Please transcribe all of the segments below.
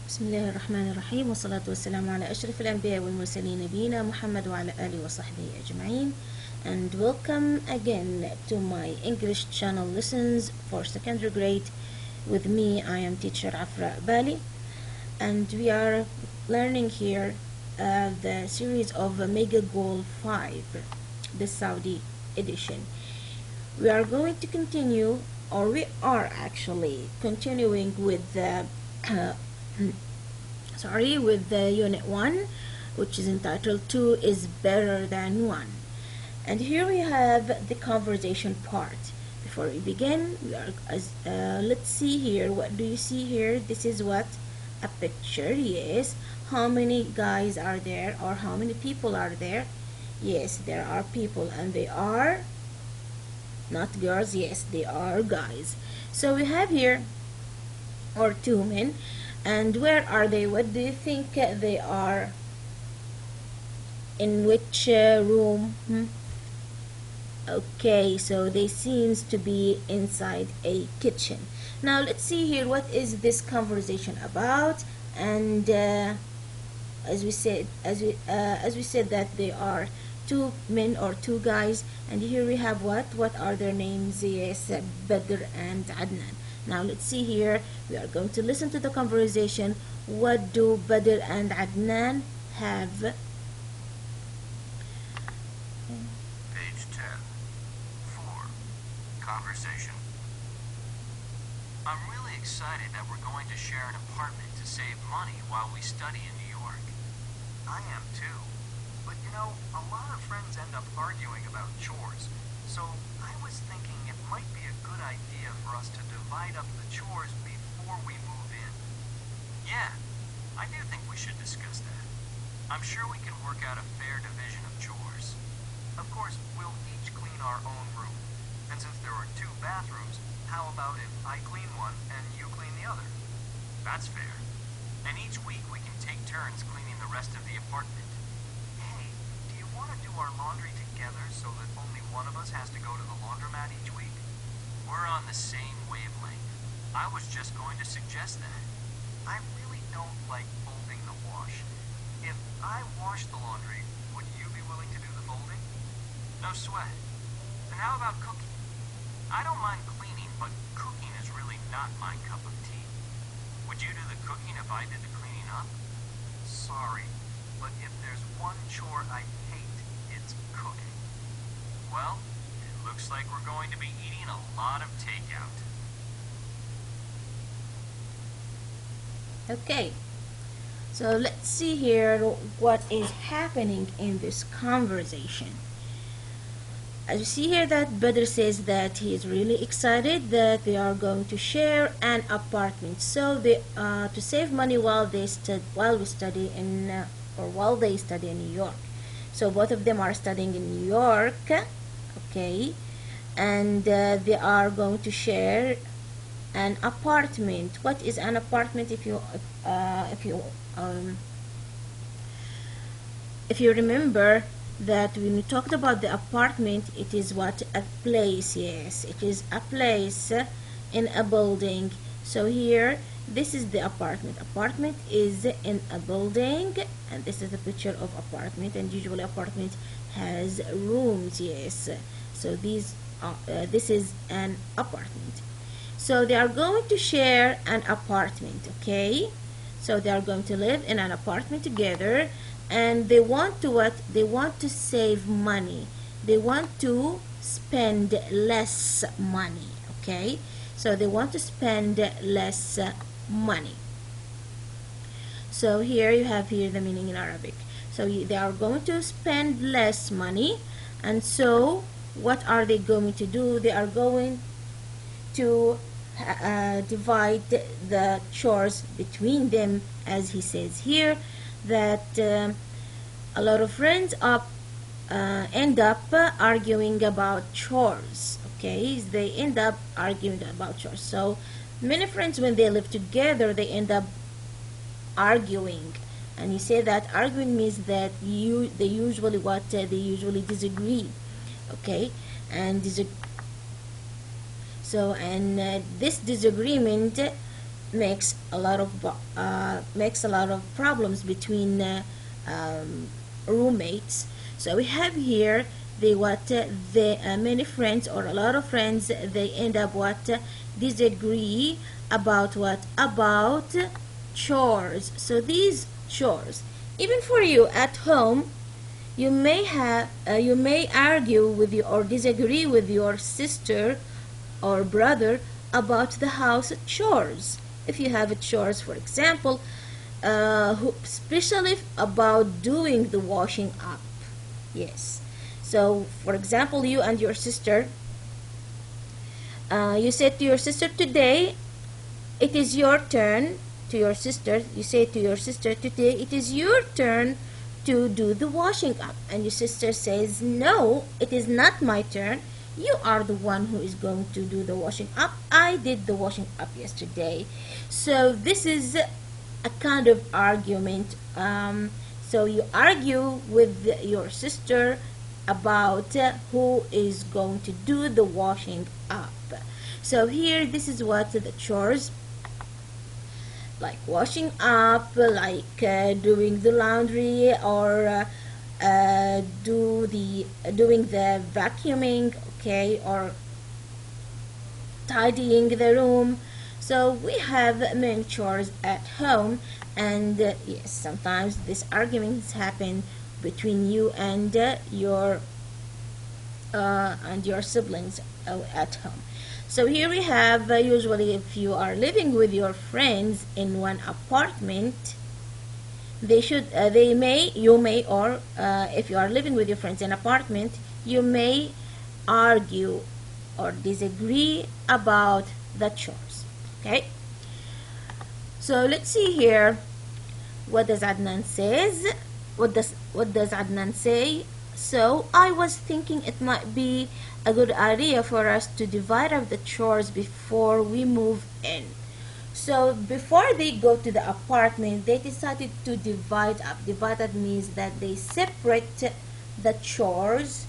بسم الله الرحمن الرحيم والصلاة والسلام على أشرف الأنبياء والمرسلين نبينا محمد وعلى آله وصحبه أجمعين. And welcome again to my English channel lessons for secondary grade. With me, I am teacher Afra Bali, and we are learning here the series of Mega Goal 5, the Saudi edition. We are going to continue, or we are actually continuing with the with the unit 1, which is entitled 2 is better than 1. And here we have the conversation part. Before we begin, let's see here. What do you see here? This is what? A picture, yes. How many guys are there, or how many people are there? Yes, there are people, and they are not girls. Yes, they are guys. So we have here or two men, and where are they? What do you think they are? In which room? Okay, so they seems to be inside a kitchen. Now let's see here, what is this conversation about? And as we said that they are two men or two guys, and here we have what are their names? Yes, Badr and Adnan. Now let's see here, we are going to listen to the conversation. What do Badr and Adnan have? Page 10. 4. Conversation. I'm really excited that we're going to share an apartment to save money while we study in New York. I am too. But you know, a lot of friends end up arguing about chores. So I was thinking it might be a good idea for us to divide up the chores before we move in. Yeah, I do think we should discuss that. I'm sure we can work out a fair division of chores. Of course, we'll each clean our own room. And since there are two bathrooms, how about if I clean one and you clean the other? That's fair. And each week we can take turns cleaning the rest of the apartment. Hey, do you want to do our laundry together so that only one of us has to go to the laundromat each week? We're on the same wavelength. I was just going to suggest that. I really don't like folding the wash. If I wash the laundry, would you be willing to do the folding? No sweat. And how about cooking? I don't mind cleaning, but cooking is really not my cup of tea. Would you do the cooking if I did the cleaning up? Sorry, but if there's one chore I hate, it's cooking. Well, it looks like we're going to be eating a lot of takeout. Okay, so let's see here what is happening in this conversation. As you see here, that Badr says that he is really excited that they are going to share an apartment, so they to save money while they study in New York. So both of them are studying in New York, okay, and they are going to share an apartment. What is an apartment? If you remember that when we talked about the apartment, it is what? A place. Yes, it is a place in a building. So here, this is the apartment. Apartment is in a building, and this is a picture of apartment, and usually apartment has rooms. Yes, so this is an apartment. So they are going to share an apartment, okay? So they are going to live in an apartment together, and they want to what? They want to save money. They want to spend less money, okay? So they want to spend less money. So here you have here the meaning in Arabic. So they are going to spend less money, and so what are they going to do? They are going to divide the chores between them, as he says here, that a lot of friends end up arguing about chores. Okay, they end up arguing about chores. So many friends, when they live together, they end up arguing, and you say that arguing means that they usually disagree. Okay, and this disagreement makes a lot of problems between roommates. So we have here the many friends or a lot of friends, they end up disagree about chores. So these chores, even for you at home, you may argue with you or disagree with your sister or brother about the house chores. If you have chores, for example, especially about doing the washing up. Yes. So, for example, you and your sister, you said to your sister today, it is your turn. To your sister, you say to your sister today, it is your turn to do the washing up. And your sister says, no, it is not my turn. You are the one who is going to do the washing up. I did the washing up yesterday. So this is a kind of argument. So you argue with your sister about who is going to do the washing up. So here, this is what the chores, like washing up, like doing the laundry, or doing the vacuuming, okay, or tidying the room. So we have many chores at home, and yes, sometimes these arguments happen between you and your siblings at home. So here we have usually, if you are living with your friends in one apartment, you may, or if you are living with your friends in an apartment, you may argue or disagree about the chores. Okay. So let's see here. What does Adnan says? What does Adnan say? So I was thinking it might be a good idea for us to divide up the chores before we move in. So before they go to the apartment, they decided to divide up. Divide up means that they separate the chores.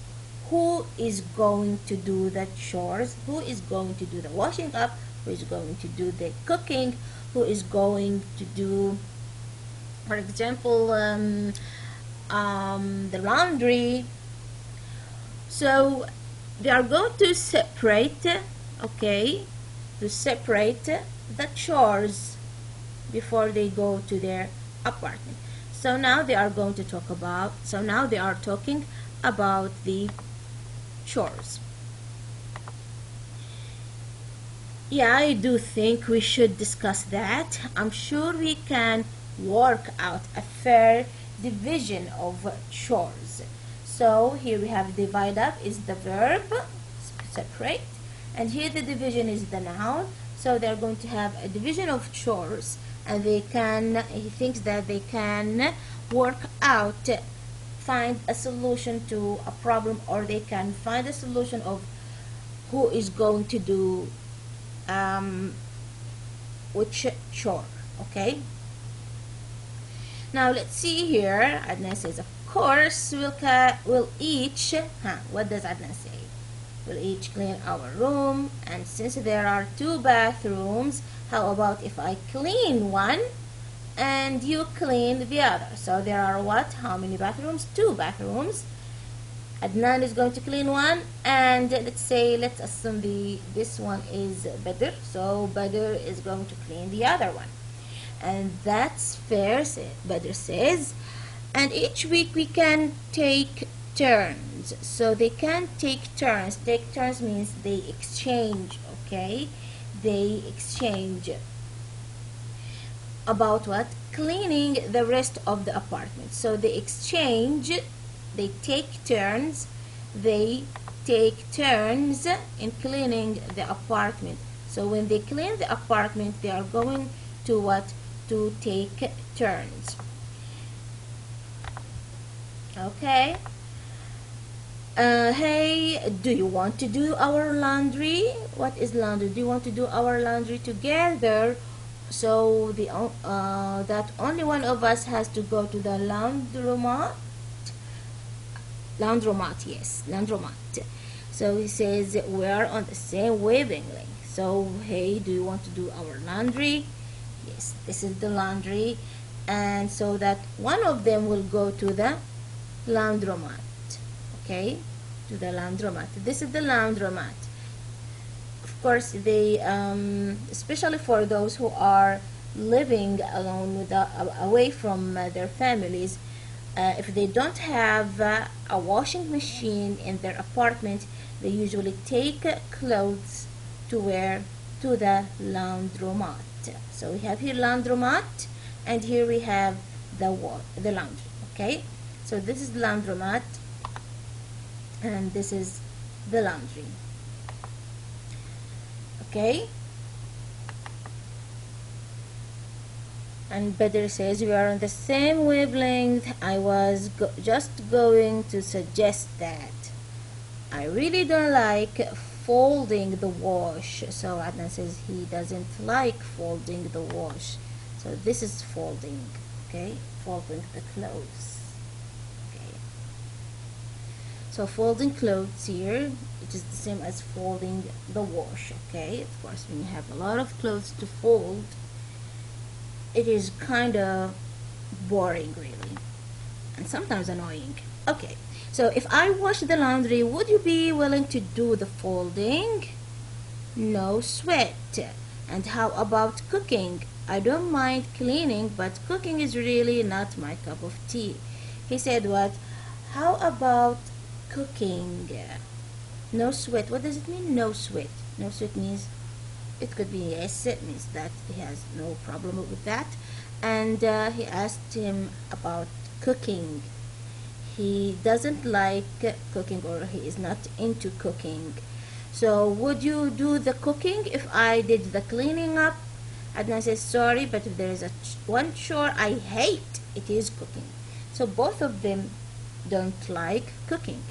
Who is going to do the chores? Who is going to do the washing up? Who is going to do the cooking? Who is going to do, for example, the laundry? So they are going to separate, okay, to separate the chores before they go to their apartment. So now they are going to talk about, so now they are talking about the chores. Yeah, I do think we should discuss that. I'm sure we can work out a fair division of chores. So here we have divide up is the verb, separate, and here the division is the noun. So they're going to have a division of chores, and he thinks that they can work out, find a solution to a problem, or they can find a solution of who is going to do which chore. Okay. Now let's see here. Adnan says, of course, we'll each, what does Adnan say? We'll each clean our room, and since there are 2 bathrooms, how about if I clean one and you clean the other? So there are what? How many bathrooms? 2 bathrooms. Adnan is going to clean one, and let's assume this one is Badr, so Badr is going to clean the other one. And that's fair, Badr says. And each week we can take turns. So they can take turns. Take turns means they exchange, okay? They exchange about what? Cleaning the rest of the apartment. So they exchange, they take turns in cleaning the apartment. So when they clean the apartment, they are going to what? To take turns. Okay. Hey, do you want to do our laundry? What is laundry? Do you want to do our laundry together? So that only one of us has to go to the laundromat. Yes, laundromat. So he says we are on the same wavelength. So hey, do you want to do our laundry? Yes, this is the laundry, and so that one of them will go to the laundromat. Okay, to the laundromat. This is the laundromat. Of course, they especially for those who are living alone away from their families, if they don't have a washing machine in their apartment, they usually take clothes to wear to the laundromat. So we have here laundromat, and here we have the laundry. Okay, so this is laundromat, and this is the laundry. Okay, and Badr says we are on the same wavelength. I was just going to suggest that I really don't like folding the wash. So Adnan says he doesn't like folding the wash. So this is folding. Okay, folding the clothes. Okay, so folding clothes here, it is the same as folding the wash. Okay, of course, when you have a lot of clothes to fold, it is kind of boring, really, and sometimes annoying. Okay, so if I wash the laundry, would you be willing to do the folding? No sweat. And how about cooking? I don't mind cleaning, but cooking is really not my cup of tea. He said what? How about cooking? No sweat. What does it mean, no sweat? No sweat means, it could be yes, it means that he has no problem with that. And he asked him about cooking. He doesn't like cooking, or he is not into cooking. So would you do the cooking if I did the cleaning up? Adnan says, sorry, but if there is one chore I hate, it is cooking. So both of them don't like cooking.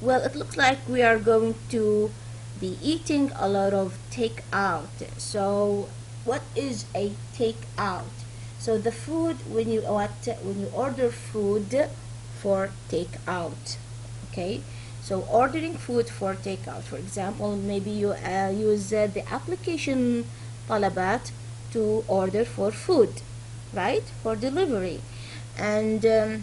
Well, it looks like we are going to be eating a lot of takeout. So what is a takeout? So the food, when you order food for takeout. Okay, so ordering food for takeout, for example, maybe you use the application Talabat to order for food, right, for delivery. And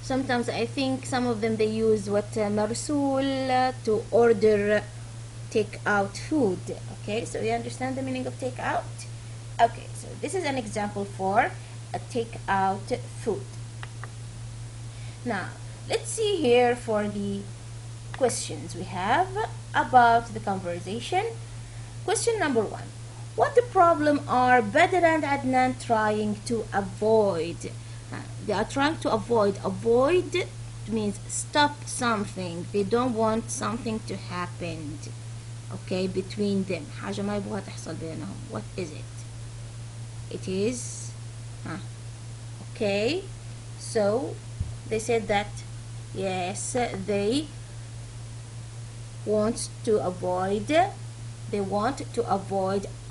sometimes I think some of them, they use what Marsul to order takeout food. Okay, so you understand the meaning of takeout? Okay, so this is an example for a takeout food. Now let's see here for the questions we have about the conversation. Question number 1. What problem are Badr and Adnan trying to avoid? They are trying to avoid. Avoid means stop something. They don't want something to happen, okay, between them. حاجة ما يبغى تحصل بينهم. What is it? It is okay, so they said that yes, they want to avoid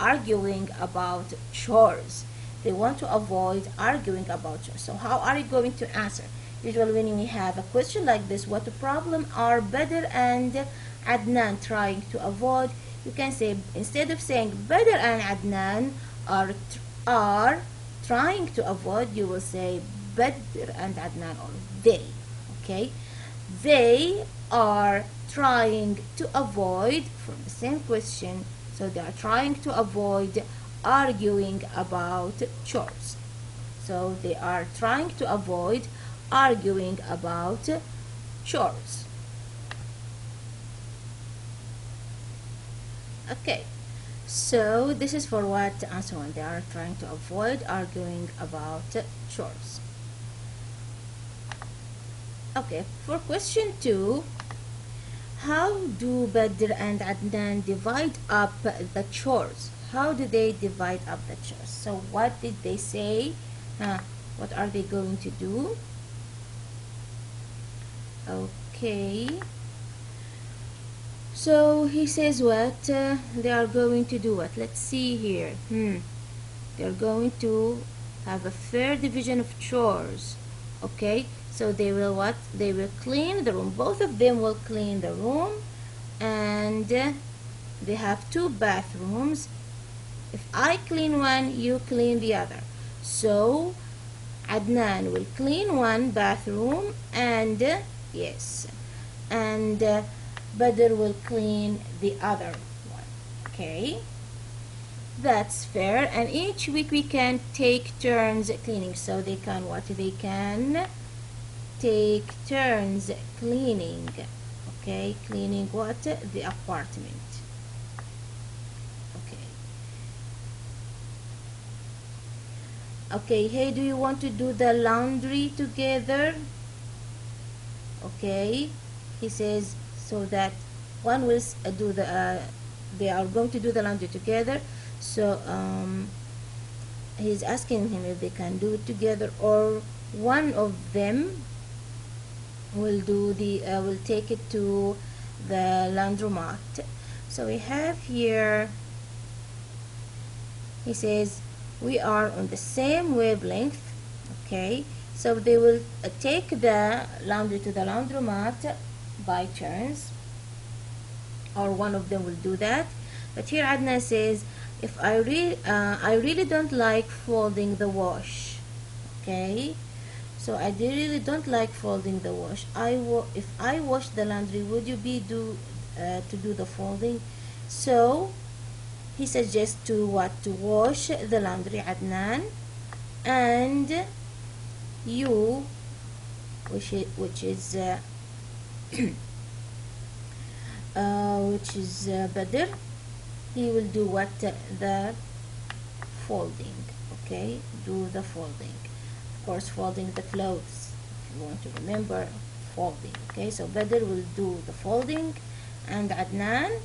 arguing about chores. They want to avoid arguing about chores. So how are you going to answer? Usually when we have a question like this, what problem are Badr and Adnan trying to avoid, you can say, instead of saying Badr and Adnan are trying to avoid, you will say Badr and Adnan, or they. Okay, they are trying to avoid, from the same question, so they are trying to avoid arguing about chores. So they are trying to avoid arguing about chores. Okay, so this is for what answer 1. They are trying to avoid arguing about chores. Okay, for question 2, how do Badr and Adnan divide up the chores? How do they divide up the chores? So what did they say? What are they going to do? Okay, so he says what they are going to do. What? Let's see here. They're going to have a fair division of chores. Okay, so they will what? They will clean the room. Both of them will clean the room, and they have 2 bathrooms. If I clean one, you clean the other. So Adnan will clean one bathroom, and yes, and Badr will clean the other one. Okay, that's fair. And each week we can take turns cleaning. So they can what? They can take turns cleaning. Okay, cleaning what? The apartment. Okay, hey, do you want to do the laundry together? Okay, he says, so that one will do the they are going to do the laundry together. So he's asking him if they can do it together, or one of them will do the will take it to the laundromat. So we have here, he says, we are on the same wavelength. Okay, so they will take the laundry to the laundromat by turns, or one of them will do that. But here Adnan says, if I really don't like folding the wash. Okay, so I really don't like folding the wash. If I wash the laundry, would you be to do the folding? So he suggests to wash the laundry, Adnan, and you, which is Badr, he will do what? The folding. Okay, do the folding. Of course, folding the clothes, if you want to remember, folding. Okay, so Badr will do the folding, and Adnan,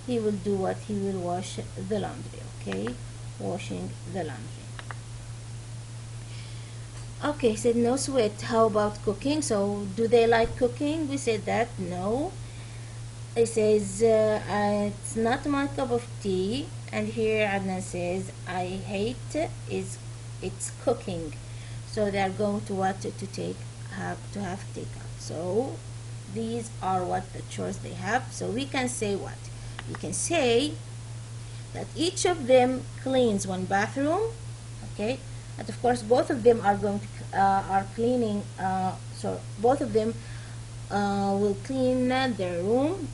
he will do what? He will wash the laundry. Okay, washing the laundry. Okay, he said no sweat. How about cooking? So do they like cooking? We said that no. He says it's not my cup of tea. And here Adnan says I hate it's cooking. So they are going to have takeout. So these are what the chores they have. So we can say what? You can say that each of them cleans one bathroom. Okay, and of course both of them are going to are cleaning. So both of them will clean their room,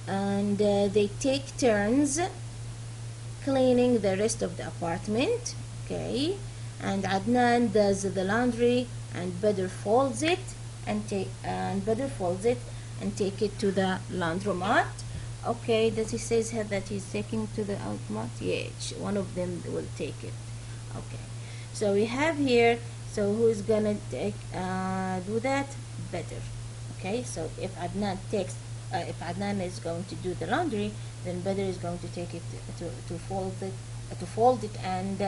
and they take turns cleaning the rest of the apartment. Okay, and Adnan does the laundry, and Badr folds it and take it to the laundromat. Okay, does he says that he's taking to the laundromat? Yeah, one of them will take it. Okay, so we have here, so who is gonna take do that? Badr. Okay, so if Adnan is going to do the laundry, then Badr is going to take it to fold it and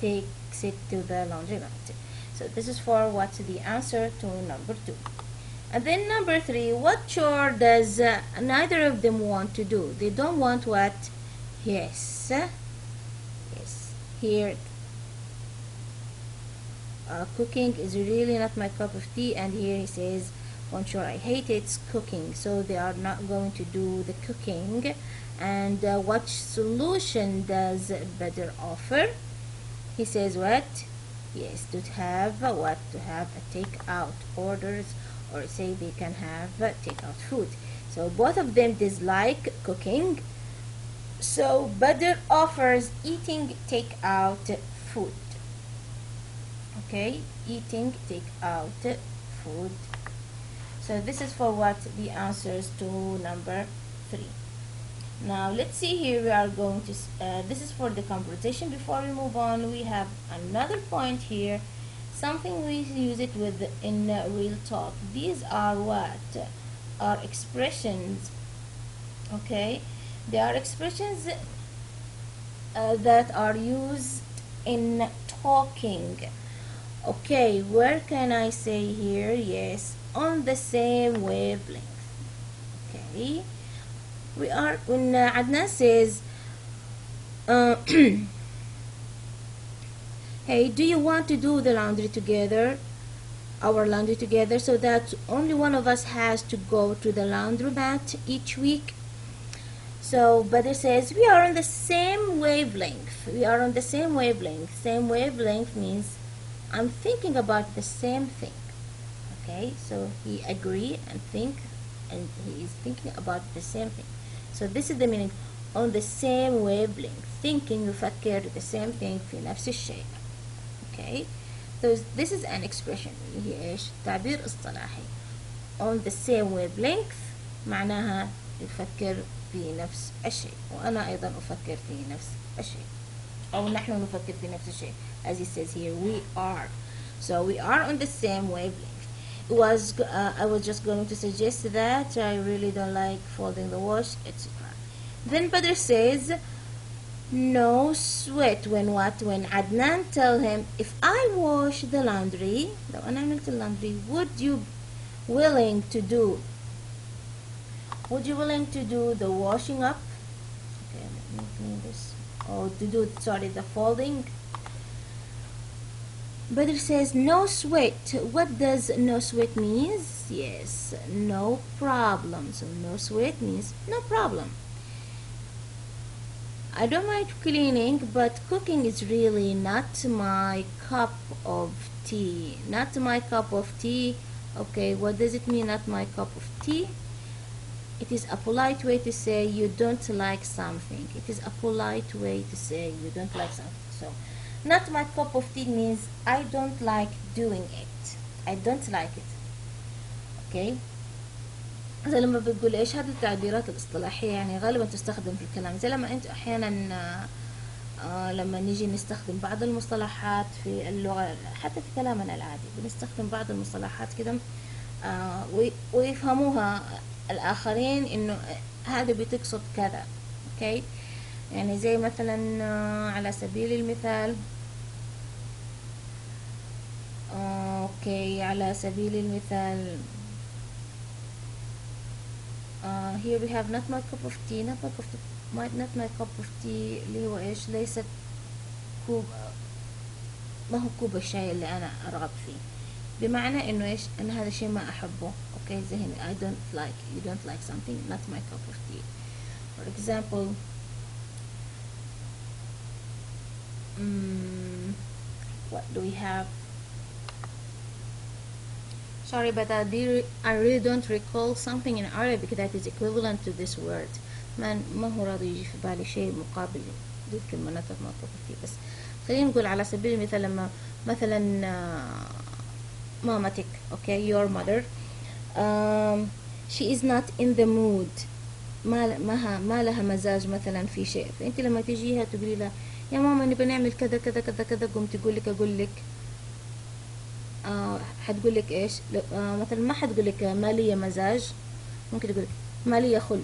takes it to the laundromat. So this is for what's the answer to number 2. And then number 3, what chore does neither of them want to do? They don't want what? Yes. Yes. Here, cooking is really not my cup of tea. And here he says, one chore I hate, it's cooking. So they are not going to do the cooking. And what solution does Badr offer? He says what? Yes, to have what? To have a take-out orders, or say they can have take-out food. So both of them dislike cooking. So Badr offers eating take-out food. Okay, eating take-out food. So this is for what? The answers to number 3. Now let's see here, we are going to this is for the conversation. Before we move on, we have another point here, something we use it with in real talk. These are what? Are expressions. Okay, they are expressions that are used in talking. Okay, where can I say here? Yes, on the same wavelength. Okay, we are when Adnan says hey, do you want to do the laundry together, our laundry together, so that only one of us has to go to the laundromat each week? So Badr says we are on the same wavelength. We are on the same wavelength. Same wavelength means I'm thinking about the same thing. Okay, so he agree and think, and he is thinking about the same thing. So this is the meaning, on the same wavelength. Thinking, يفكر the same thing في نفس الشيء. Okay, so this is an expression اللي هي ايش؟ تعبير اصطلاحي. On the same wavelength معناها يفكر في نفس الشيء، وأنا أيضا أفكر في نفس الشيء، أو نحن نفكر في نفس الشيء. As it says here, we are. So we are on the same wavelength. I was just going to suggest that I really don't like folding the wash, etc. Then Badr says, no sweat. When what? When Adnan tell him, if I wash the laundry, لو أنا عملت laundry, would you willing to do the washing up? Okay, let me clean this. Or to do, sorry, the folding. Badr says no sweat. What does no sweat means? Yes, no problem. So no sweat means no problem. I don't mind cleaning, but cooking is really not my cup of tea. Not my cup of tea. Okay, what does it mean, not my cup of tea? It is a polite way to say you don't like something. It is a polite way to say you don't like something. So, not my cup of tea means I don't like doing it. I don't like it. Okay? زي لما بتقول ايش هذه التعبيرات الاصطلاحية، يعني غالبا تستخدم في الكلام. زي لما انت احيانا لما نيجي نستخدم بعض المصطلحات في اللغة، حتى في كلامنا العادي بنستخدم بعض المصطلحات كده ويفهموها الآخرين إنه هذا بتقصد كذا. أوكي، يعني زي مثلا على سبيل المثال على سبيل المثال here we have not my cup of tea. not my cup of tea اللي هو إيش؟ ليست كوب، ما هو كوب الشاي اللي أنا أرغب فيه، بمعنى إنه إيش؟ إن هذا الشيء ما أحبه. أوكي، زي هنا I don't like, you don't like something, not my cup of tea. For example, what do we have? Sorry, but I really don't recall something in Arabic that is equivalent to this word. ما هو راضي يجي في بالي شيء مقابل ذي الكلمة not my cup of tea. بس خلينا نقول على سبيل المثال لما مثلا مامتك، okay, your mother, she is not in the mood، ما لها مزاج مثلا في شيء، فأنت لما تجيها تقولي لها يا ماما نبي نعمل كذا كذا كذا كذا، قوم أقول لك حتقول لك ايش؟ مثلا ما حتقول لك ما لي مزاج، ممكن تقول لك ما لي خلق.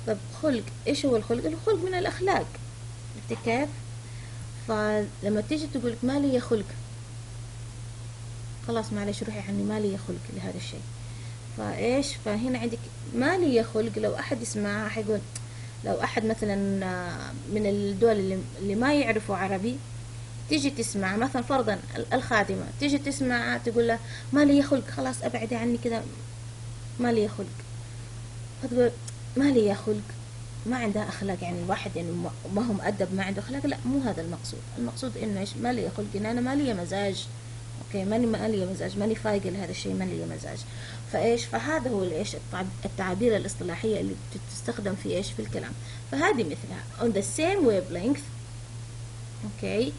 طب خلق، ايش هو الخلق؟ الخلق من الأخلاق، عرفتي كيف؟ فلما تيجي تقول لك ما لي خلق، خلاص معلش روحي عني، ما لي خلق لهذا الشيء. فايش؟ فهنا عندك ما لي خلق. لو احد يسمعها حيقول، لو احد مثلا من الدول اللي ما يعرفوا عربي تيجي تسمع، مثلا فرضا الخادمة تيجي تسمع تقول له ما لي خلق، خلاص ابعدي عني كذا، ما لي خلق. فتقول ما لي خلق، ما عندها اخلاق، يعني الواحد يعني ما هو مؤدب ما عنده اخلاق. لا، مو هذا المقصود. المقصود انه ايش؟ ما لي خلق، ان انا ما لي مزاج. اوكي، ما لي مزاج، ماني فايقه لهذا الشيء، ما لي مزاج. فايش؟ فهذا هو ايش؟ التعابير الاصطلاحيه اللي بتستخدم في ايش؟ في الكلام. فهذه مثلها on the same wavelength. اوكي،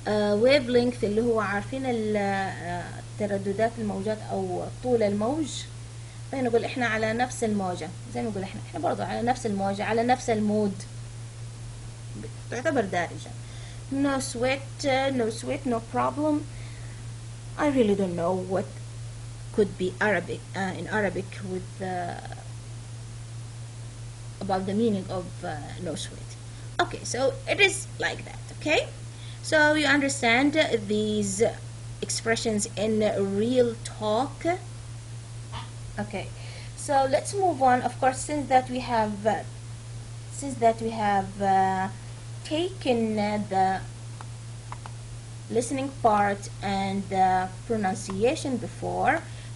ويف لينث اللي هو عارفين الترددات الموجات او طول الموج. فنقول احنا على نفس الموجة، زي ما نقول احنا برضو على نفس الموجة، على نفس المود، تعتبر دارجة. no sweat, no problem. I really don't know what could be Arabic in Arabic with about the meaning of no sweat. Okay, so it is like that. Okay, so you understand these expressions in real talk. Okay, so let's move on. Of course, since that we have taken the listening part and the pronunciation before,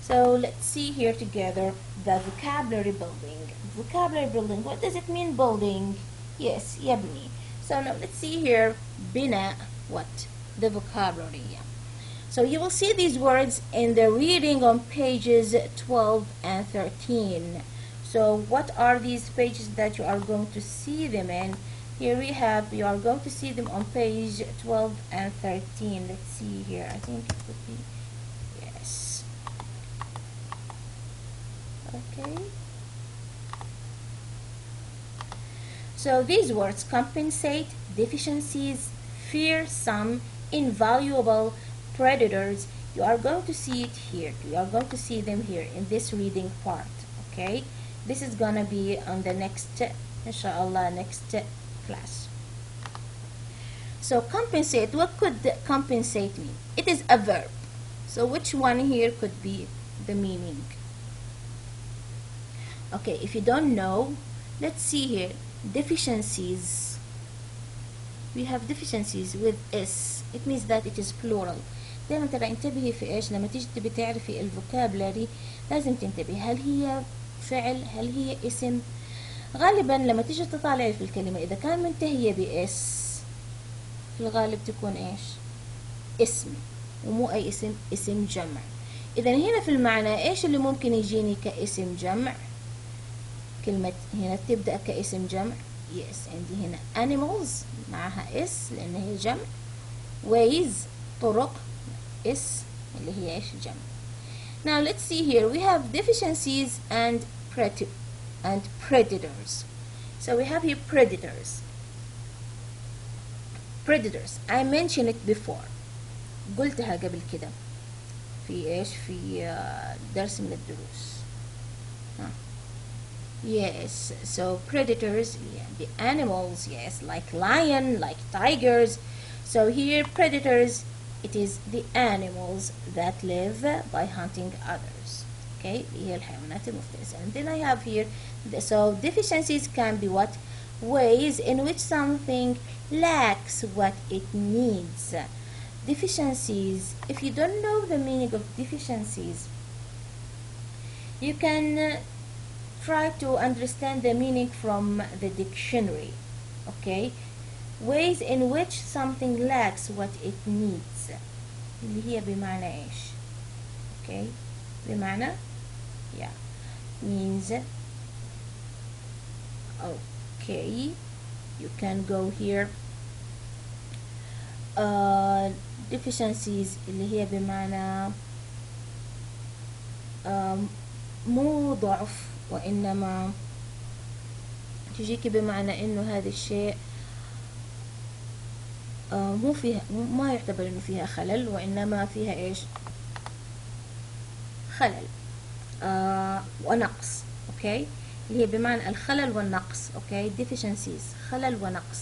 So let's see here together the vocabulary building. Vocabulary building, what does it mean building? Yes, يبني. So now let's see here بناء, what? The vocabulary. So you will see these words in the reading on pages 12 and 13. So what are these pages that you are going to see them in? Here we have, you are going to see them on page 12 and 13. Let's see here. I think it would be, yes. Okay. So these words: compensate, deficiencies, fearsome, invaluable, predators. You are going to see it here. You are going to see them here in this reading part. Okay. This is gonna be on the next, inshallah, next class. So compensate, what could compensate mean? It is a verb. So which one here could be the meaning? Okay, if you don't know, let's see here. Deficiencies. We have deficiencies with S. It means that it is plural. دايما ترى انتبهي في ايش لما تيجي تبي تعرفي الفوكابلري لازم تنتبهي هل هي فعل هل هي اسم. غالبا لما تيجي تطالعي في الكلمة إذا كان منتهية بإس في الغالب تكون إيش اسم ومو أي اسم، اسم جمع. إذا هنا في المعنى إيش اللي ممكن يجيني كاسم جمع؟ كلمة هنا تبدأ كاسم جمع. يس عندي هنا animals معها اس لأن هي جمع. ways طرق اس اللي هي إيش جمع. Now let's see here we have deficiencies and predators. So we have here predators. Predators I mentioned it before. قلتها قبل كده في ايش في درس من الدروس. Yes, so predators, yeah, the animals, yes, like lion, like tigers. So here predators, it is the animals that live by hunting others. Okay, هي الحيوانات المفترسة. And then I have here, so deficiencies can be what? Ways in which something lacks what it needs. Deficiencies, if you don't know the meaning of deficiencies, you can try to understand the meaning from the dictionary. Okay, ways in which something lacks what it needs اللي هي بمعنى ايش؟ okay بمعنى yeah means okay you can go here deficiencies اللي هي بمعنى مو ضعف وإنما تجيك بمعنى إنه هذا الشيء مو فيها ما يعتبر إنه فيها خلل وإنما فيها إيش خلل ونقص. أوكي اللي هي بمعنى الخلل والنقص. أوكي deficiencies خلل ونقص.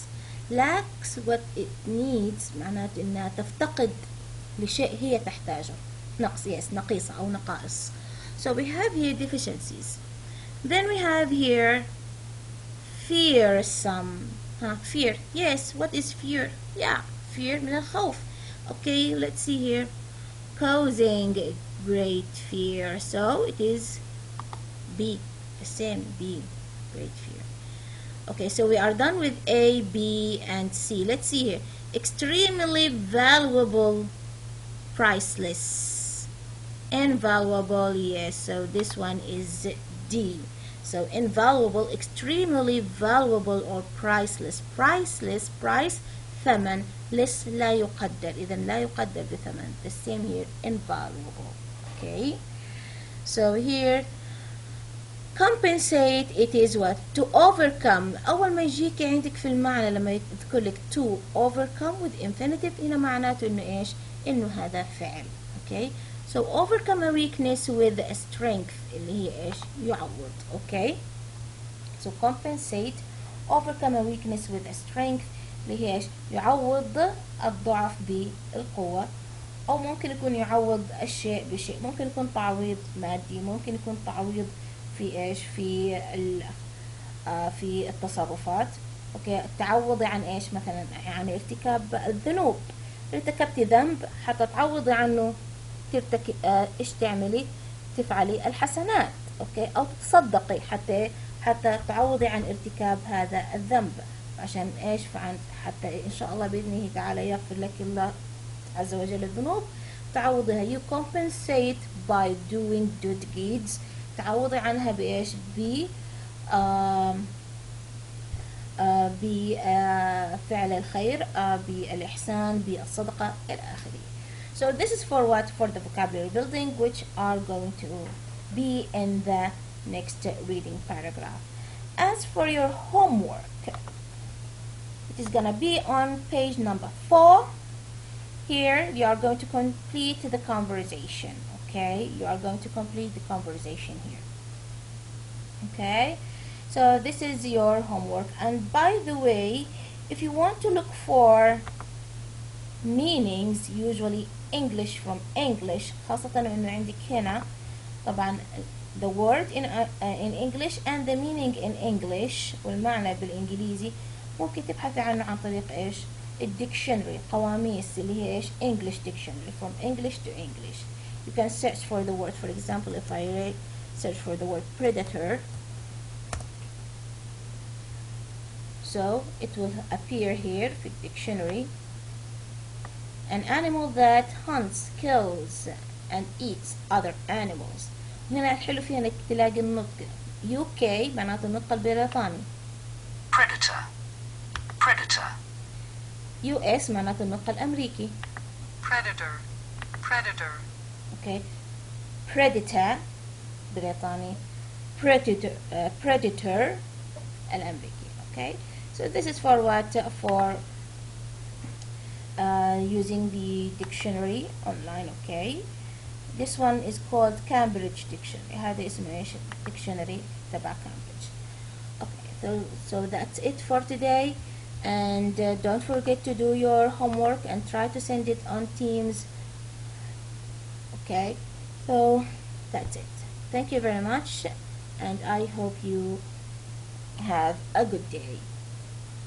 lacks what it needs معناته إنها تفتقد لشيء هي تحتاجه. نقص yes نقيصة أو نقائص. So we have here deficiencies. Then we have here fearsome. Fear. Yes, what is fear? Yeah, fear من الخوف. Okay, let's see here. Causing great fear. So it is B. The same B. Great fear. Okay, so we are done with A, B, and C. Let's see here. Extremely valuable, priceless. Invaluable, yes. So this one is D. So invaluable, extremely valuable or priceless. Priceless, price, ثمن. Less لا يقدر. إذا لا يقدر بثمن. The same here, invaluable. Okay. So here, compensate, it is what? To overcome. أول ما يجيك عندك في المعنى لما يذكر لك to overcome with infinitive هنا معناته إنه إيش؟ إنه هذا فعل. Okay. So overcome a weakness with a strength اللي هي ايش؟ يعوض. Okay. So compensate, overcome a weakness with a strength اللي هي ايش؟ يعوض الضعف بالقوة. أو ممكن يكون يعوض الشيء بشيء، ممكن يكون تعويض مادي، ممكن يكون تعويض في ايش؟ في التصرفات. اوكي تعوضي عن ايش؟ مثلا عن ارتكاب الذنوب. ارتكبتي ذنب حتى تعوضي عنه ايش تعملي؟ تفعلي الحسنات، أوكي، أو تتصدقي حتى تعوضي عن ارتكاب هذا الذنب. عشان إيش؟ حتى إن شاء الله بإذنه تعالى يغفر لك الله عز وجل الذنوب، تعوضها. you compensate by doing good deeds. تعوضي عنها بإيش؟ بفعل الخير، بالإحسان، بالصدقة إلى آخره. So this is for what? For the vocabulary building, which are going to be in the next reading paragraph. As for your homework, it is gonna be on page number 4. Here you are going to complete the conversation. Okay, you are going to complete the conversation here. Okay, so this is your homework. And by the way, if you want to look for meanings, usually English from English، خاصة إنه عندك هنا طبعا the word in English and the meaning in English، والمعنى بالإنجليزي، ممكن تبحثي عنه عن طريق إيش؟ الديكشنري، قواميس اللي هي إيش؟ English dictionary, from English to English. You can search for the word. For example, if I search for the word predator, so it will appear here في dictionary. An animal that hunts, kills and eats other animals. هنا الحلو فيها انك تلاقي النطق UK معناته النطق البريطاني. Predator. Predator. US معناته النطق الأمريكي. Predator. Predator. Okay. Predator بريطاني. Predator الأمريكي. Okay. So this is for what? For using the dictionary online. Okay. This one is called Cambridge Dictionary. هذا اسمه ايش؟ dictionary تبع Cambridge. Okay, so that's it for today, and don't forget to do your homework and try to send it on Teams. Okay, so that's it. Thank you very much, and I hope you have a good day.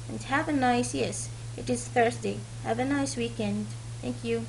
And have a nice, yes, it is Thursday. Have a nice weekend. Thank you.